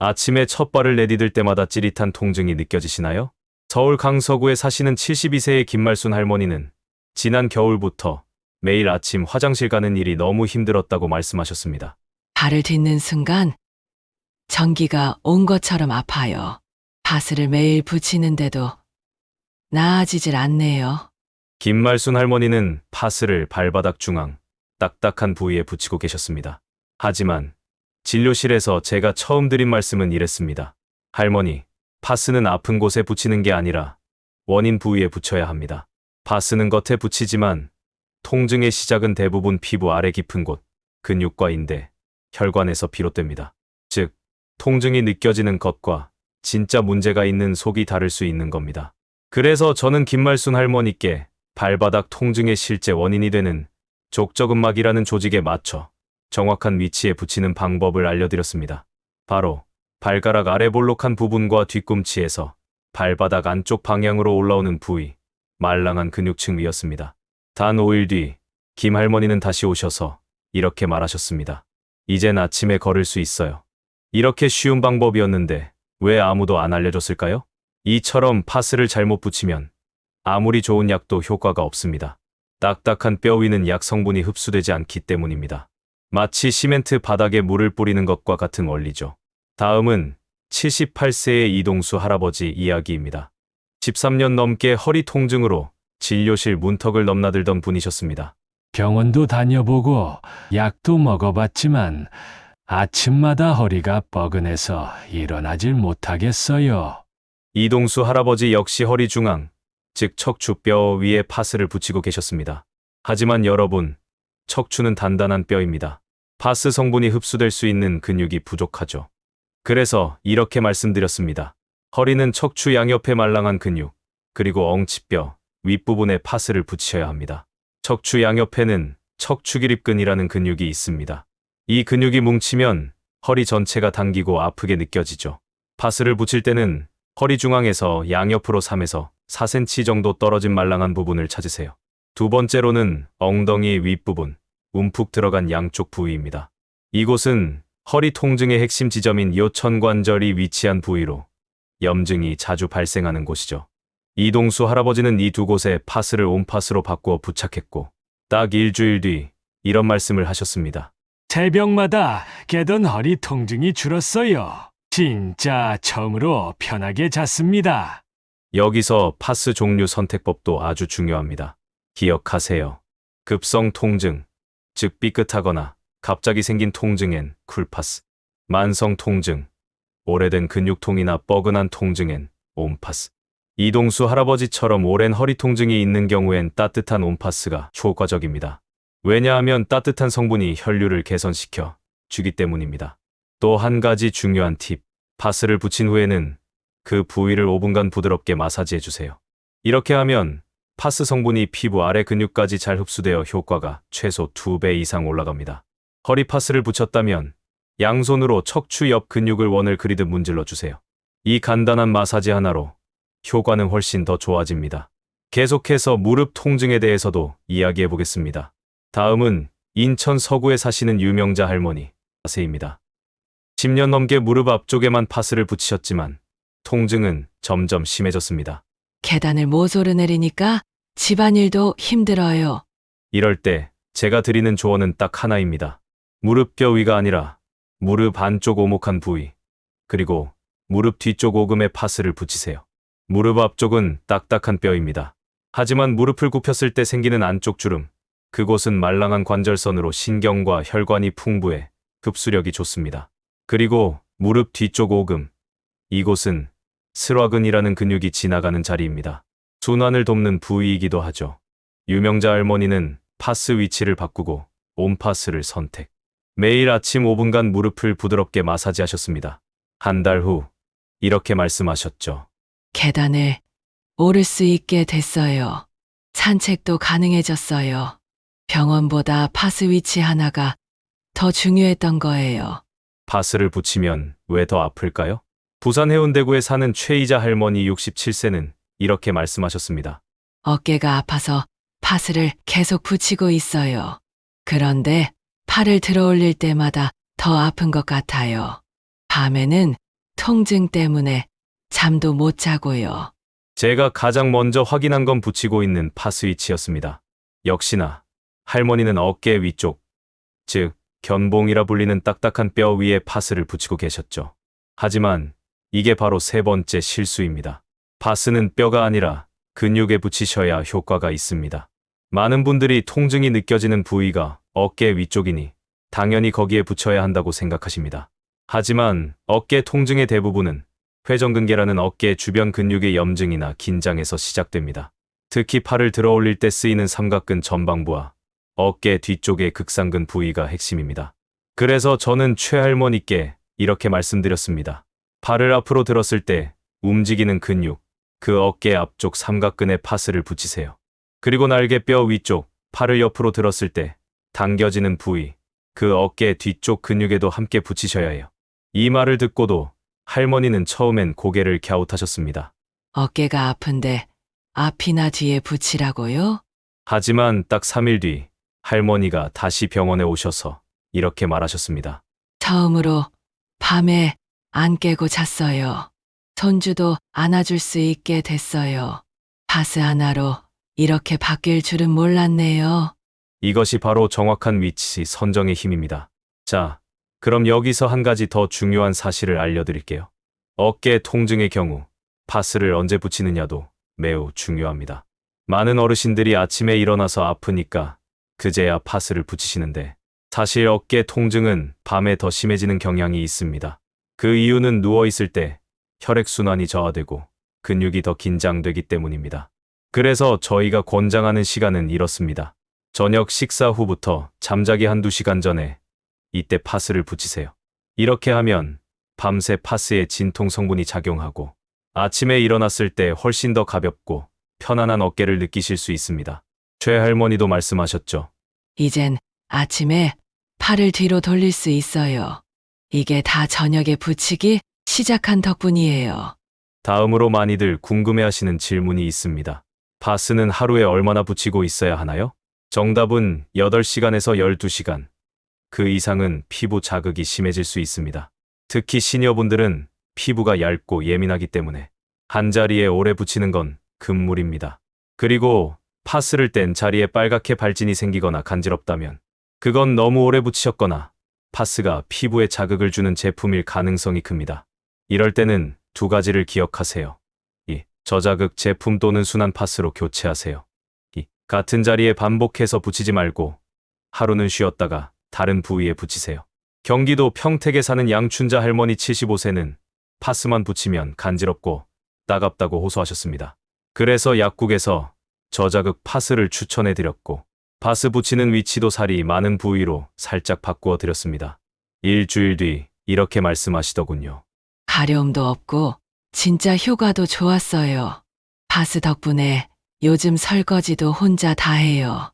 아침에 첫 발을 내디딜 때마다 찌릿한 통증이 느껴지시나요? 서울 강서구에 사시는 72세의 김말순 할머니는 지난 겨울부터 매일 아침 화장실 가는 일이 너무 힘들었다고 말씀하셨습니다. 발을 딛는 순간 전기가 온 것처럼 아파요. 파스를 매일 붙이는데도 나아지질 않네요. 김말순 할머니는 파스를 발바닥 중앙 딱딱한 부위에 붙이고 계셨습니다. 하지만 진료실에서 제가 처음 드린 말씀은 이랬습니다. 할머니, 파스는 아픈 곳에 붙이는 게 아니라 원인 부위에 붙여야 합니다. 파스는 겉에 붙이지만 통증의 시작은 대부분 피부 아래 깊은 곳, 근육과 인대, 혈관에서 비롯됩니다. 즉, 통증이 느껴지는 것과 진짜 문제가 있는 속이 다를 수 있는 겁니다. 그래서 저는 김말순 할머니께 발바닥 통증의 실제 원인이 되는 족저근막이라는 조직에 맞춰 정확한 위치에 붙이는 방법을 알려드렸습니다. 바로 발가락 아래 볼록한 부분과 뒤꿈치에서 발바닥 안쪽 방향으로 올라오는 부위, 말랑한 근육층 위였습니다. 단 5일 뒤 김 할머니는 다시 오셔서 이렇게 말하셨습니다. 이젠 아침에 걸을 수 있어요. 이렇게 쉬운 방법이었는데 왜 아무도 안 알려줬을까요? 이처럼 파스를 잘못 붙이면 아무리 좋은 약도 효과가 없습니다. 딱딱한 뼈 위는 약 성분이 흡수되지 않기 때문입니다. 마치 시멘트 바닥에 물을 뿌리는 것과 같은 원리죠. 다음은 78세의 이동수 할아버지 이야기입니다. 13년 넘게 허리 통증으로 진료실 문턱을 넘나들던 분이셨습니다. 병원도 다녀보고 약도 먹어봤지만 아침마다 허리가 뻐근해서 일어나질 못하겠어요. 이동수 할아버지 역시 허리 중앙, 즉 척추뼈 위에 파스를 붙이고 계셨습니다. 하지만 여러분, 척추는 단단한 뼈입니다. 파스 성분이 흡수될 수 있는 근육이 부족하죠. 그래서 이렇게 말씀드렸습니다. 허리는 척추 양옆에 말랑한 근육, 그리고 엉치뼈 윗부분에 파스를 붙여야 합니다. 척추 양옆에는 척추기립근이라는 근육이 있습니다. 이 근육이 뭉치면 허리 전체가 당기고 아프게 느껴지죠. 파스를 붙일 때는 허리 중앙에서 양옆으로 3에서 4cm 정도 떨어진 말랑한 부분을 찾으세요. 두 번째로는 엉덩이 윗부분, 움푹 들어간 양쪽 부위입니다. 이곳은 허리 통증의 핵심 지점인 요천관절이 위치한 부위로 염증이 자주 발생하는 곳이죠. 이동수 할아버지는 이 두 곳에 파스를 온파스로 바꾸어 부착했고 딱 일주일 뒤 이런 말씀을 하셨습니다. 새벽마다 깨던 허리 통증이 줄었어요. 진짜 처음으로 편하게 잤습니다. 여기서 파스 종류 선택법도 아주 중요합니다. 기억하세요. 급성 통증, 즉 삐끗하거나 갑자기 생긴 통증엔 쿨파스, 만성 통증, 오래된 근육통이나 뻐근한 통증엔 온파스. 이동수 할아버지처럼 오랜 허리 통증이 있는 경우엔 따뜻한 온파스가 효과적입니다. 왜냐하면 따뜻한 성분이 혈류를 개선시켜 주기 때문입니다. 또 한 가지 중요한 팁, 파스를 붙인 후에는 그 부위를 5분간 부드럽게 마사지해 주세요. 이렇게 하면 파스 성분이 피부 아래 근육까지 잘 흡수되어 효과가 최소 2배 이상 올라갑니다. 허리 파스를 붙였다면 양손으로 척추 옆 근육을 원을 그리듯 문질러 주세요. 이 간단한 마사지 하나로 효과는 훨씬 더 좋아집니다. 계속해서 무릎 통증에 대해서도 이야기해 보겠습니다. 다음은 인천 서구에 사시는 유명자 할머니 자세입니다. 10년 넘게 무릎 앞쪽에만 파스를 붙이셨지만 통증은 점점 심해졌습니다. 계단을 못 오르내리니까 집안일도 힘들어요. 이럴 때 제가 드리는 조언은 딱 하나입니다. 무릎뼈 위가 아니라 무릎 안쪽 오목한 부위, 그리고 무릎 뒤쪽 오금에 파스를 붙이세요. 무릎 앞쪽은 딱딱한 뼈입니다. 하지만 무릎을 굽혔을 때 생기는 안쪽 주름, 그곳은 말랑한 관절선으로 신경과 혈관이 풍부해 흡수력이 좋습니다. 그리고 무릎 뒤쪽 오금, 이곳은 슬화근이라는 근육이 지나가는 자리입니다. 순환을 돕는 부위이기도 하죠. 유명자 할머니는 파스 위치를 바꾸고 온파스를 선택. 매일 아침 5분간 무릎을 부드럽게 마사지하셨습니다. 한 달 후 이렇게 말씀하셨죠. 계단을 오를 수 있게 됐어요. 산책도 가능해졌어요. 병원보다 파스 위치 하나가 더 중요했던 거예요. 파스를 붙이면 왜 더 아플까요? 부산 해운대구에 사는 최이자 할머니 67세는 이렇게 말씀하셨습니다. 어깨가 아파서 파스를 계속 붙이고 있어요. 그런데 팔을 들어 올릴 때마다 더 아픈 것 같아요. 밤에는 통증 때문에 잠도 못 자고요. 제가 가장 먼저 확인한 건 붙이고 있는 파스 위치였습니다. 역시나 할머니는 어깨 위쪽, 즉 견봉이라 불리는 딱딱한 뼈 위에 파스를 붙이고 계셨죠. 하지만 이게 바로 세 번째 실수입니다. 파스는 뼈가 아니라 근육에 붙이셔야 효과가 있습니다. 많은 분들이 통증이 느껴지는 부위가 어깨 위쪽이니 당연히 거기에 붙여야 한다고 생각하십니다. 하지만 어깨 통증의 대부분은 회전근개라는 어깨 주변 근육의 염증이나 긴장에서 시작됩니다. 특히 팔을 들어 올릴 때 쓰이는 삼각근 전방부와 어깨 뒤쪽의 극상근 부위가 핵심입니다. 그래서 저는 최할머니께 이렇게 말씀드렸습니다. 팔을 앞으로 들었을 때 움직이는 근육, 그 어깨 앞쪽 삼각근에 파스를 붙이세요. 그리고 날개뼈 위쪽, 팔을 옆으로 들었을 때 당겨지는 부위, 그 어깨 뒤쪽 근육에도 함께 붙이셔야 해요. 이 말을 듣고도 할머니는 처음엔 고개를 갸웃하셨습니다. 어깨가 아픈데 앞이나 뒤에 붙이라고요? 하지만 딱 3일 뒤 할머니가 다시 병원에 오셔서 이렇게 말하셨습니다. 처음으로 밤에 안 깨고 잤어요. 손주도 안아줄 수 있게 됐어요. 파스 하나로 이렇게 바뀔 줄은 몰랐네요. 이것이 바로 정확한 위치 선정의 힘입니다. 자, 그럼 여기서 한 가지 더 중요한 사실을 알려드릴게요. 어깨 통증의 경우 파스를 언제 붙이느냐도 매우 중요합니다. 많은 어르신들이 아침에 일어나서 아프니까 그제야 파스를 붙이시는데 사실 어깨 통증은 밤에 더 심해지는 경향이 있습니다. 그 이유는 누워있을 때 혈액순환이 저하되고 근육이 더 긴장되기 때문입니다. 그래서 저희가 권장하는 시간은 이렇습니다. 저녁 식사 후부터 잠자기 한두 시간 전에 이때 파스를 붙이세요. 이렇게 하면 밤새 파스의 진통 성분이 작용하고 아침에 일어났을 때 훨씬 더 가볍고 편안한 어깨를 느끼실 수 있습니다. 최 할머니도 말씀하셨죠. 이젠 아침에 팔을 뒤로 돌릴 수 있어요. 이게 다 저녁에 붙이기 시작한 덕분이에요. 다음으로 많이들 궁금해하시는 질문이 있습니다. 파스는 하루에 얼마나 붙이고 있어야 하나요? 정답은 8시간에서 12시간. 그 이상은 피부 자극이 심해질 수 있습니다. 특히 시니어분들은 피부가 얇고 예민하기 때문에 한 자리에 오래 붙이는 건 금물입니다. 그리고 파스를 뗀 자리에 빨갛게 발진이 생기거나 간지럽다면 그건 너무 오래 붙이셨거나 파스가 피부에 자극을 주는 제품일 가능성이 큽니다. 이럴 때는 두 가지를 기억하세요. 2. 저자극 제품 또는 순한 파스로 교체하세요. 2. 같은 자리에 반복해서 붙이지 말고 하루는 쉬었다가 다른 부위에 붙이세요. 경기도 평택에 사는 양춘자 할머니 75세는 파스만 붙이면 간지럽고 따갑다고 호소하셨습니다. 그래서 약국에서 저자극 파스를 추천해드렸고 파스 붙이는 위치도 살이 많은 부위로 살짝 바꾸어 드렸습니다. 일주일 뒤 이렇게 말씀하시더군요. 가려움도 없고 진짜 효과도 좋았어요. 파스 덕분에 요즘 설거지도 혼자 다 해요.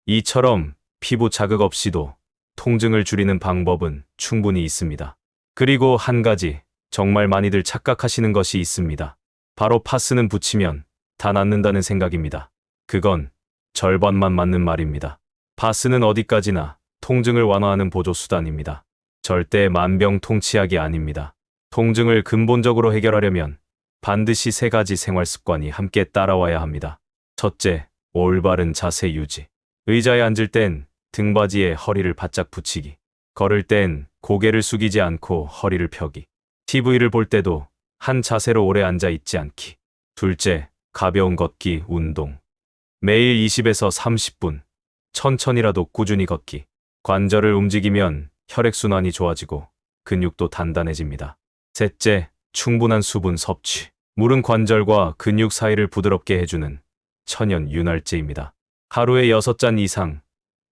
이처럼 피부 자극 없이도 통증을 줄이는 방법은 충분히 있습니다. 그리고 한 가지 정말 많이들 착각하시는 것이 있습니다. 바로 파스는 붙이면 다 낫는다는 생각입니다. 그건 절반만 맞는 말입니다. 파스는 어디까지나 통증을 완화하는 보조수단입니다. 절대 만병통치약이 아닙니다. 통증을 근본적으로 해결하려면 반드시 3가지 생활습관이 함께 따라와야 합니다. 첫째, 올바른 자세 유지. 의자에 앉을 땐 등받이에 허리를 바짝 붙이기. 걸을 땐 고개를 숙이지 않고 허리를 펴기. TV를 볼 때도 한 자세로 오래 앉아 있지 않기. 둘째, 가벼운 걷기, 운동. 매일 20에서 30분, 천천히라도 꾸준히 걷기. 관절을 움직이면 혈액순환이 좋아지고 근육도 단단해집니다. 셋째, 충분한 수분 섭취. 물은 관절과 근육 사이를 부드럽게 해주는 천연 윤활제입니다. 하루에 6잔 이상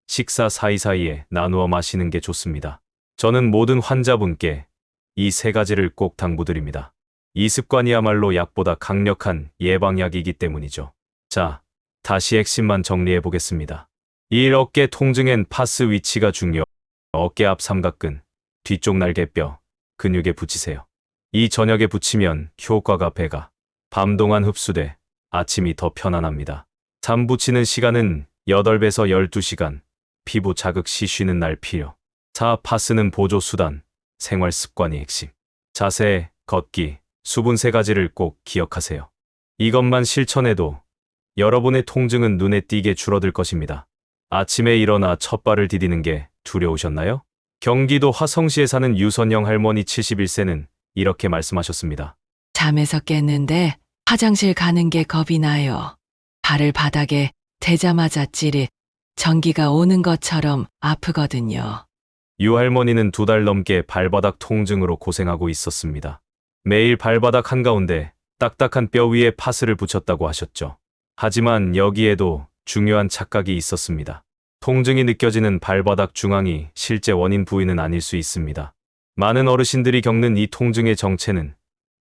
식사 사이사이에 나누어 마시는 게 좋습니다. 저는 모든 환자분께 이 3가지를 꼭 당부드립니다. 이 습관이야말로 약보다 강력한 예방약이기 때문이죠. 자, 다시 핵심만 정리해 보겠습니다. 1. 어깨 통증엔 파스 위치가 중요. 어깨 앞 삼각근, 뒤쪽 날개뼈, 근육에 붙이세요. 2. 저녁에 붙이면 효과가 배가. 밤 동안 흡수돼 아침이 더 편안합니다. 3. 붙이는 시간은 8배에서 12시간. 피부 자극 시 쉬는 날 필요. 4. 파스는 보조 수단, 생활 습관이 핵심. 자세, 걷기, 수분 3가지를 꼭 기억하세요. 이것만 실천해도 여러분의 통증은 눈에 띄게 줄어들 것입니다. 아침에 일어나 첫 발을 디디는 게 두려우셨나요? 경기도 화성시에 사는 유선영 할머니 71세는 이렇게 말씀하셨습니다. 잠에서 깼는데 화장실 가는 게 겁이 나요. 발을 바닥에 대자마자 찌릿 전기가 오는 것처럼 아프거든요. 유 할머니는 2달 넘게 발바닥 통증으로 고생하고 있었습니다. 매일 발바닥 한가운데 딱딱한 뼈 위에 파스를 붙였다고 하셨죠. 하지만 여기에도 중요한 착각이 있었습니다. 통증이 느껴지는 발바닥 중앙이 실제 원인 부위는 아닐 수 있습니다. 많은 어르신들이 겪는 이 통증의 정체는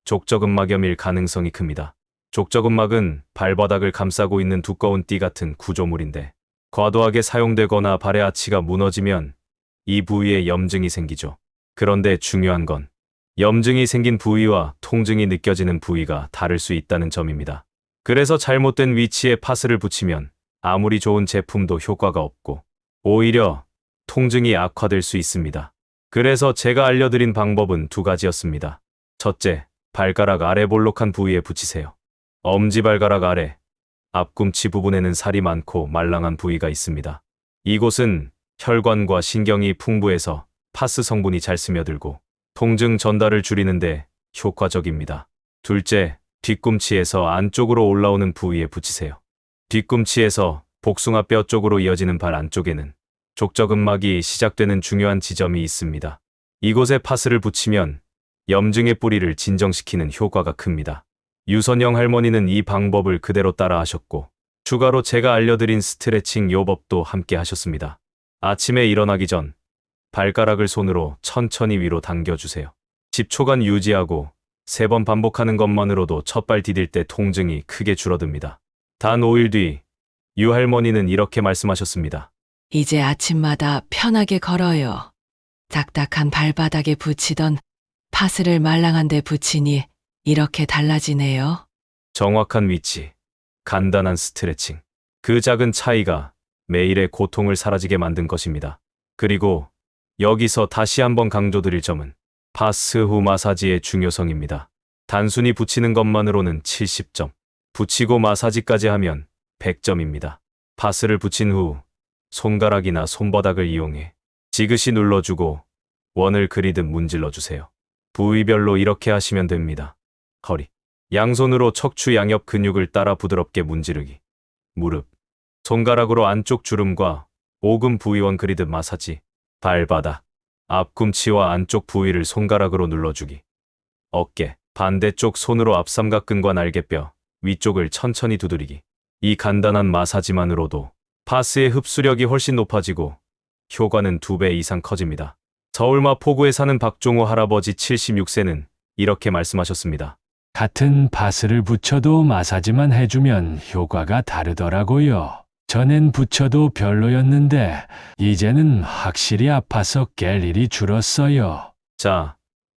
족저근막염일 가능성이 큽니다. 족저근막은 발바닥을 감싸고 있는 두꺼운 띠 같은 구조물인데 과도하게 사용되거나 발의 아치가 무너지면 이 부위에 염증이 생기죠. 그런데 중요한 건 염증이 생긴 부위와 통증이 느껴지는 부위가 다를 수 있다는 점입니다. 그래서 잘못된 위치에 파스를 붙이면 아무리 좋은 제품도 효과가 없고 오히려 통증이 악화될 수 있습니다. 그래서 제가 알려드린 방법은 2가지였습니다. 첫째, 발가락 아래 볼록한 부위에 붙이세요. 엄지발가락 아래, 앞꿈치 부분에는 살이 많고 말랑한 부위가 있습니다. 이곳은 혈관과 신경이 풍부해서 파스 성분이 잘 스며들고 통증 전달을 줄이는데 효과적입니다. 둘째, 뒤꿈치에서 안쪽으로 올라오는 부위에 붙이세요. 뒤꿈치에서 복숭아뼈 쪽으로 이어지는 발 안쪽에는 족저근막이 시작되는 중요한 지점이 있습니다. 이곳에 파스를 붙이면 염증의 뿌리를 진정시키는 효과가 큽니다. 유선영 할머니는 이 방법을 그대로 따라 하셨고 추가로 제가 알려드린 스트레칭 요법도 함께 하셨습니다. 아침에 일어나기 전 발가락을 손으로 천천히 위로 당겨주세요. 10초간 유지하고 3번 반복하는 것만으로도 첫발 디딜 때 통증이 크게 줄어듭니다. 단 5일 뒤 유 할머니는 이렇게 말씀하셨습니다. 이제 아침마다 편하게 걸어요. 딱딱한 발바닥에 붙이던 파스를 말랑한 데 붙이니 이렇게 달라지네요. 정확한 위치, 간단한 스트레칭, 그 작은 차이가 매일의 고통을 사라지게 만든 것입니다. 그리고 여기서 다시 한번 강조드릴 점은 파스 후 마사지의 중요성입니다. 단순히 붙이는 것만으로는 70점, 붙이고 마사지까지 하면 100점입니다. 파스를 붙인 후 손가락이나 손바닥을 이용해 지그시 눌러주고 원을 그리듯 문질러주세요. 부위별로 이렇게 하시면 됩니다. 허리, 양손으로 척추 양옆 근육을 따라 부드럽게 문지르기, 무릎, 손가락으로 안쪽 주름과 오금 부위원 그리듯 마사지, 발바닥, 앞꿈치와 안쪽 부위를 손가락으로 눌러주기, 어깨, 반대쪽 손으로 앞삼각근과 날개뼈, 위쪽을 천천히 두드리기. 이 간단한 마사지만으로도 파스의 흡수력이 훨씬 높아지고 효과는 2배 이상 커집니다. 서울 마포구에 사는 박종호 할아버지 76세는 이렇게 말씀하셨습니다. 같은 파스를 붙여도 마사지만 해주면 효과가 다르더라고요. 전엔 붙여도 별로였는데 이제는 확실히 아파서 깰 일이 줄었어요. 자,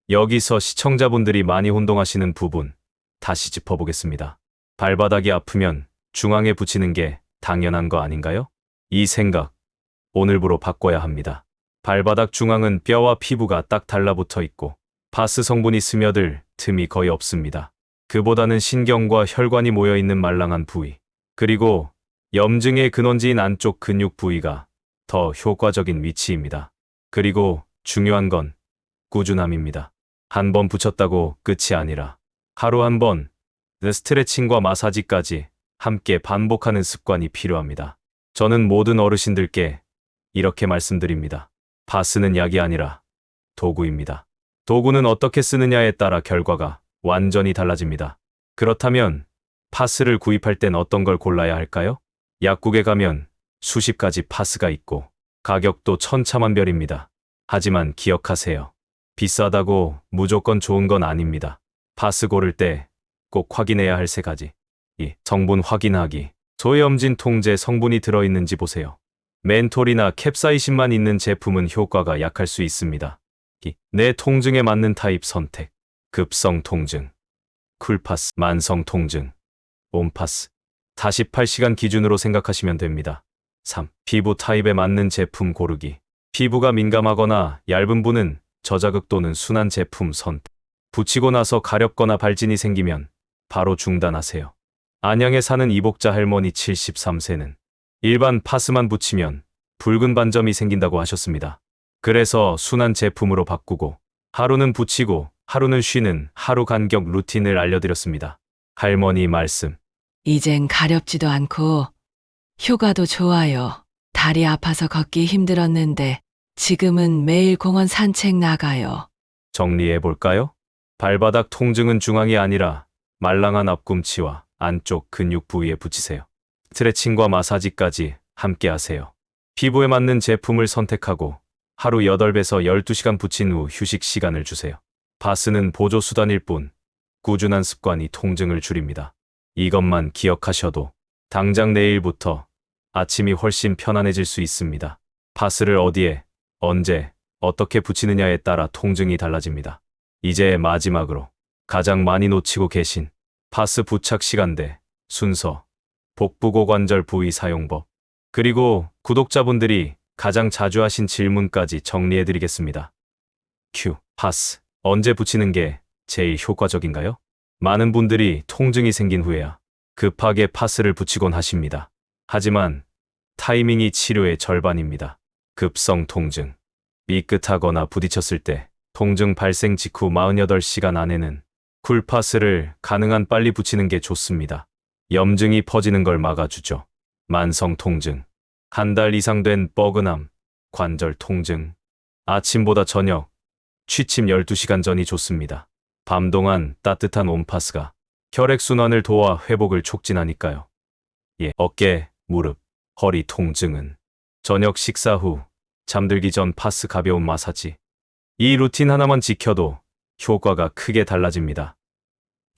여기서 시청자분들이 많이 혼동하시는 부분 다시 짚어보겠습니다. 발바닥이 아프면 중앙에 붙이는 게 당연한 거 아닌가요? 이 생각 오늘부로 바꿔야 합니다. 발바닥 중앙은 뼈와 피부가 딱 달라붙어 있고 파스 성분이 스며들 틈이 거의 없습니다. 그보다는 신경과 혈관이 모여있는 말랑한 부위, 그리고 염증의 근원지인 안쪽 근육 부위가 더 효과적인 위치입니다. 그리고 중요한 건 꾸준함입니다. 한 번 붙였다고 끝이 아니라 하루 한 번 스트레칭과 마사지까지 함께 반복하는 습관이 필요합니다. 저는 모든 어르신들께 이렇게 말씀드립니다. 파스는 약이 아니라 도구입니다. 도구는 어떻게 쓰느냐에 따라 결과가 완전히 달라집니다. 그렇다면 파스를 구입할 땐 어떤 걸 골라야 할까요? 약국에 가면 수십 가지 파스가 있고 가격도 천차만별입니다. 하지만 기억하세요. 비싸다고 무조건 좋은 건 아닙니다. 파스 고를 때 꼭 확인해야 할 3가지. 2. 성분 확인하기. 소염진 통제 성분이 들어있는지 보세요. 멘톨이나 캡사이신만 있는 제품은 효과가 약할 수 있습니다. 2. 내 통증에 맞는 타입 선택. 급성 통증, 쿨파스, 만성 통증, 온파스. 48시간 기준으로 생각하시면 됩니다. 3. 피부 타입에 맞는 제품 고르기. 피부가 민감하거나 얇은 분은 저자극 또는 순한 제품 선택. 붙이고 나서 가렵거나 발진이 생기면 바로 중단하세요. 안양에 사는 이복자 할머니 73세는 일반 파스만 붙이면 붉은 반점이 생긴다고 하셨습니다. 그래서 순한 제품으로 바꾸고 하루는 붙이고 하루는 쉬는 하루 간격 루틴을 알려드렸습니다. 할머니 말씀. 이젠 가렵지도 않고 효과도 좋아요. 다리 아파서 걷기 힘들었는데 지금은 매일 공원 산책 나가요. 정리해 볼까요? 발바닥 통증은 중앙이 아니라 말랑한 앞꿈치와 안쪽 근육 부위에 붙이세요. 스트레칭과 마사지까지 함께 하세요. 피부에 맞는 제품을 선택하고 하루 8배에서 12시간 붙인 후 휴식 시간을 주세요. 파스는 보조 수단일 뿐 꾸준한 습관이 통증을 줄입니다. 이것만 기억하셔도 당장 내일부터 아침이 훨씬 편안해질 수 있습니다. 파스를 어디에, 언제, 어떻게 붙이느냐에 따라 통증이 달라집니다. 이제 마지막으로 가장 많이 놓치고 계신 파스 부착 시간대, 순서, 복부 고관절 부위 사용법, 그리고 구독자분들이 가장 자주 하신 질문까지 정리해드리겠습니다. 큐. 파스. 언제 붙이는 게 제일 효과적인가요? 많은 분들이 통증이 생긴 후에야 급하게 파스를 붙이곤 하십니다. 하지만 타이밍이 치료의 절반입니다. 급성 통증. 삐끗하거나 부딪혔을 때 통증 발생 직후 48시간 안에는 쿨파스를 가능한 빨리 붙이는 게 좋습니다. 염증이 퍼지는 걸 막아주죠. 만성 통증. 한 달 이상 된 뻐근함, 관절 통증. 아침보다 저녁, 취침 12시간 전이 좋습니다. 밤 동안 따뜻한 온파스가 혈액순환을 도와 회복을 촉진하니까요. 어깨, 무릎, 허리 통증은 저녁 식사 후 잠들기 전 파스 가벼운 마사지. 이 루틴 하나만 지켜도 효과가 크게 달라집니다.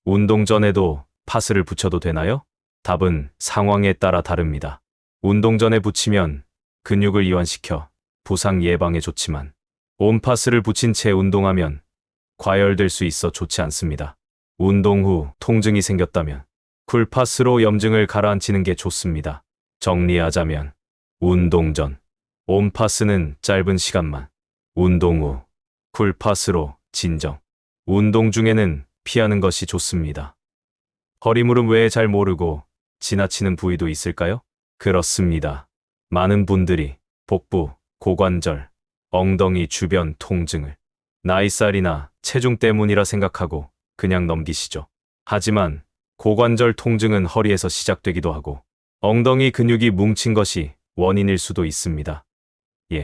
운동 전에도 파스를 붙여도 되나요? 답은 상황에 따라 다릅니다. 운동 전에 붙이면 근육을 이완시켜 부상 예방에 좋지만 온파스를 붙인 채 운동하면 과열될 수 있어 좋지 않습니다. 운동 후 통증이 생겼다면 쿨파스로 염증을 가라앉히는 게 좋습니다. 정리하자면 운동 전 온파스는 짧은 시간만, 운동 후 쿨파스로 진정, 운동 중에는 피하는 것이 좋습니다. 허리 무릎 외에 잘 모르고 지나치는 부위도 있을까요? 그렇습니다. 많은 분들이 복부, 고관절, 엉덩이 주변 통증을 나이살이나 체중 때문이라 생각하고 그냥 넘기시죠. 하지만 고관절 통증은 허리에서 시작되기도 하고 엉덩이 근육이 뭉친 것이 원인일 수도 있습니다.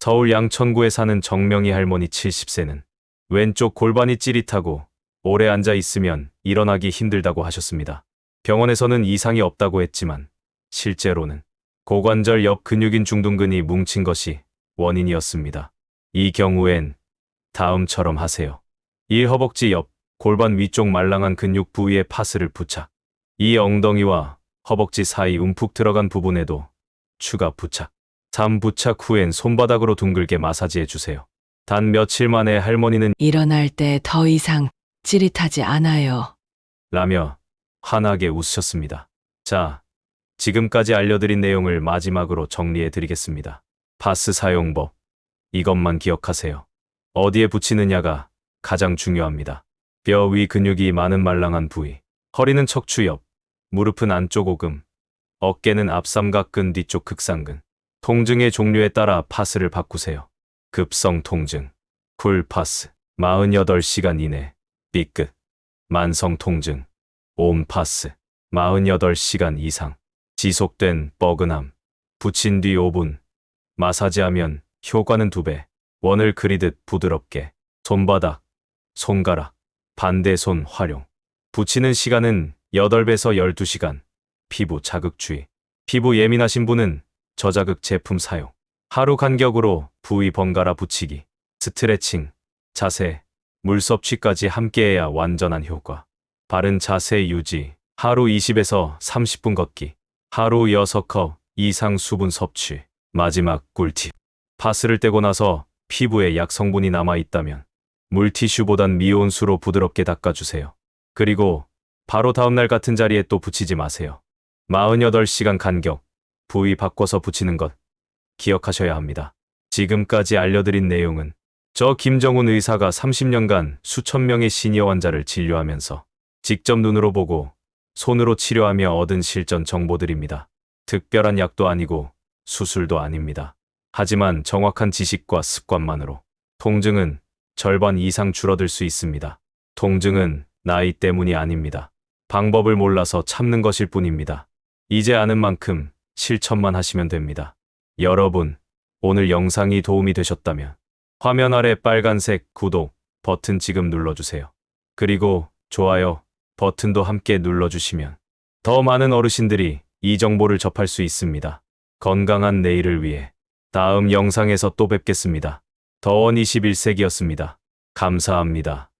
서울 양천구에 사는 정명희 할머니 70세는 왼쪽 골반이 찌릿하고 오래 앉아 있으면 일어나기 힘들다고 하셨습니다. 병원에서는 이상이 없다고 했지만 실제로는 고관절 옆 근육인 중둔근이 뭉친 것이 원인이었습니다. 이 경우엔 다음처럼 하세요. 1. 허벅지 옆, 골반 위쪽 말랑한 근육 부위에 파스를 부착. 2. 엉덩이와 허벅지 사이 움푹 들어간 부분에도 추가 부착. 3. 부착 후엔 손바닥으로 둥글게 마사지해 주세요. 단 며칠 만에 할머니는 일어날 때 더 이상 찌릿하지 않아요. 라며 환하게 웃으셨습니다. 자, 지금까지 알려드린 내용을 마지막으로 정리해 드리겠습니다. 파스 사용법. 이것만 기억하세요. 어디에 붙이느냐가 가장 중요합니다. 뼈 위 근육이 많은 말랑한 부위, 허리는 척추 옆, 무릎은 안쪽 오금, 어깨는 앞삼각근 뒤쪽 극상근. 통증의 종류에 따라 파스를 바꾸세요. 급성 통증, 쿨파스, 48시간 이내, 삐끗. 만성 통증, 온파스, 48시간 이상. 지속된 뻐근함, 붙인 뒤 5분. 마사지하면 효과는 2배. 원을 그리듯 부드럽게. 손바닥, 손가락, 반대손 활용. 붙이는 시간은 8배에서 12시간. 피부 자극 주의. 피부 예민하신 분은 저자극 제품 사용. 하루 간격으로 부위 번갈아 붙이기. 스트레칭, 자세, 물 섭취까지 함께해야 완전한 효과. 바른 자세 유지. 하루 20에서 30분 걷기. 하루 6컵 이상 수분 섭취. 마지막 꿀팁. 파스를 떼고 나서 피부에 약 성분이 남아있다면 물티슈보단 미온수로 부드럽게 닦아주세요. 그리고 바로 다음날 같은 자리에 또 붙이지 마세요. 48시간 간격, 부위 바꿔서 붙이는 것 기억하셔야 합니다. 지금까지 알려드린 내용은 저 김정훈 의사가 30년간 수천 명의 시니어 환자를 진료하면서 직접 눈으로 보고 손으로 치료하며 얻은 실전 정보들입니다. 특별한 약도 아니고 수술도 아닙니다. 하지만 정확한 지식과 습관만으로 통증은 절반 이상 줄어들 수 있습니다. 통증은 나이 때문이 아닙니다. 방법을 몰라서 참는 것일 뿐입니다. 이제 아는 만큼 실천만 하시면 됩니다. 여러분, 오늘 영상이 도움이 되셨다면 화면 아래 빨간색 구독 버튼 지금 눌러주세요. 그리고 좋아요 버튼도 함께 눌러주시면 더 많은 어르신들이 이 정보를 접할 수 있습니다. 건강한 내일을 위해 다음 영상에서 또 뵙겠습니다. 더원 21세기였습니다. 감사합니다.